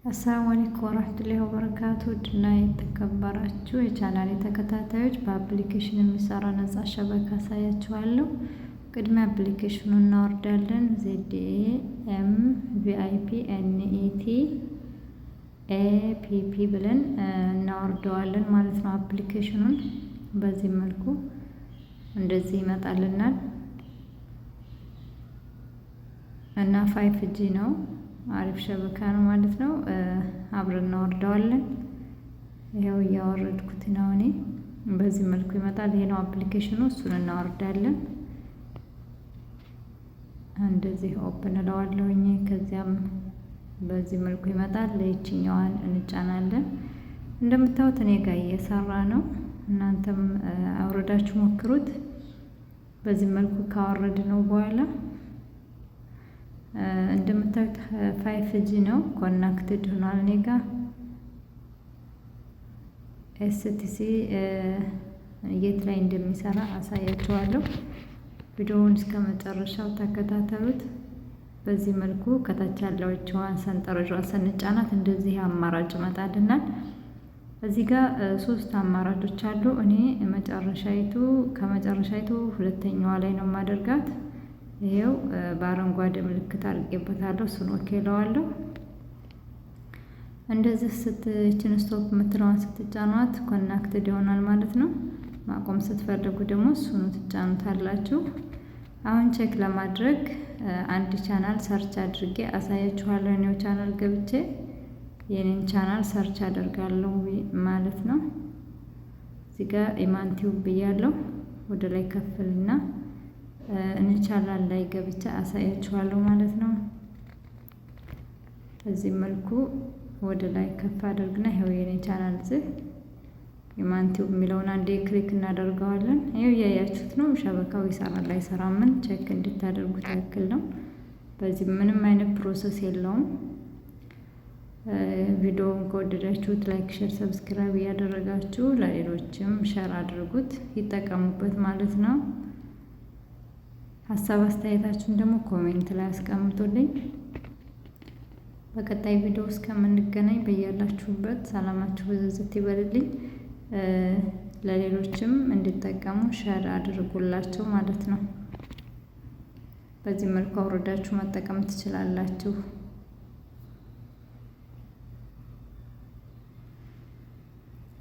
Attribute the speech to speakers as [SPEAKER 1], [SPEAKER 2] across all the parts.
[SPEAKER 1] አሰላሙ አለይኩም ወራህመቱላሂ ወበረካቱ። ውድና የተከበራችሁ የቻናሌ ተከታታዮች በአፕሊኬሽን የሚሰራ ነጻ ሸበካ አሳያችኋለሁ። ቅድሚያ አፕሊኬሽኑን እናወርዳለን። ZDM VIP NET APP ብለን እናወርደዋለን ማለት ነው። አፕሊኬሽኑን በዚህ መልኩ እንደዚህ ይመጣልናል እና 5G ነው። አሪፍ ሸበካ ነው ማለት ነው። አብረን እናወርደዋለን። ይኸው እያወረድኩት ነው እኔ። በዚህ መልኩ ይመጣል። ይሄ ነው አፕሊኬሽኑ። እሱን እናወርዳለን። እንደዚህ ኦፕን እለዋለሁኝ። ከዚያም በዚህ መልኩ ይመጣል። ለይችኛዋን እንጫናለን። እንደምታዩት እኔ ጋር እየሰራ ነው። እናንተም አውረዳችሁ ሞክሩት። በዚህ መልኩ ካወረድ ነው በኋላ እንደምታዩት 5G ነው። ኮኔክትድ ሆኗል። እኔ ጋር STC የት ላይ እንደሚሰራ አሳያችኋለሁ። ቪዲዮውን እስከ መጨረሻው ተከታተሉት። በዚህ መልኩ ከታች ያለችዋን ሰንጠረዥዋን ስንጫናት እንደዚህ አማራጭ ይመጣልናል። እዚህ ጋር 3 አማራጮች አሉ። እኔ ከመጨረሻይቱ ሁለተኛዋ ላይ ነው ማደርጋት። ይሄው በአረንጓዴ ምልክት አድርጌበታለሁ። እሱን ኦኬ እለዋለሁ። እንደዚህ ስትችን ስቶፕ የምትለዋን ስትጫኗት ኮኔክትድ ይሆናል ማለት ነው። ማቆም ስትፈልጉ ደግሞ እሱን ትጫኑታላችሁ። አሁን ቼክ ለማድረግ አንድ ቻናል ሰርች አድርጌ አሳያችኋለሁ። እኔው ቻናል ገብቼ የኔን ቻናል ሰርች አደርጋለሁ ማለት ነው። እዚህ ጋር ኢማን ቲዩብ ብያለሁ። ወደ ላይ ከፍልና ቻናል ላይ ገብቼ አሳያችኋለሁ ማለት ነው። በዚህ መልኩ ወደ ላይ ከፍ አድርግና ይሄው የኔ ቻናል እዚህ ኢማን ቲዩብ የሚለውን አንዴ ክሊክ እናደርገዋለን። ይሄው እያያችሁት ነው። ሸበካው ይሰራል አይሰራም ምን ቼክ እንድታደርጉት ያክል ነው። በዚህ ምንም አይነት ፕሮሰስ የለውም። ቪዲዮውን ከወደዳችሁት ላይክ፣ ሼር፣ ሰብስክራይብ እያደረጋችሁ ለሌሎችም ሼር አድርጉት ይጠቀሙበት ማለት ነው። ሀሳብ አስተያየታችሁን ደግሞ ኮሜንት ላይ አስቀምጡልኝ። በቀጣይ ቪዲዮ እስከምንገናኝ በያላችሁበት ሰላማችሁ ብዝዝት ይበልልኝ። ለሌሎችም እንዲጠቀሙ ሼር አድርጉላቸው ማለት ነው። በዚህ መልኩ አውርዳችሁ መጠቀም ትችላላችሁ።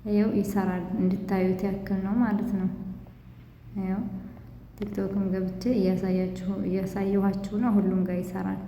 [SPEAKER 1] ይኸው ይሰራል እንድታዩት ያክል ነው ማለት ነው። ይኸው ቲክቶክም ገብቼ እያሳየኋችሁ ነው። ሁሉም ጋር ይሰራል።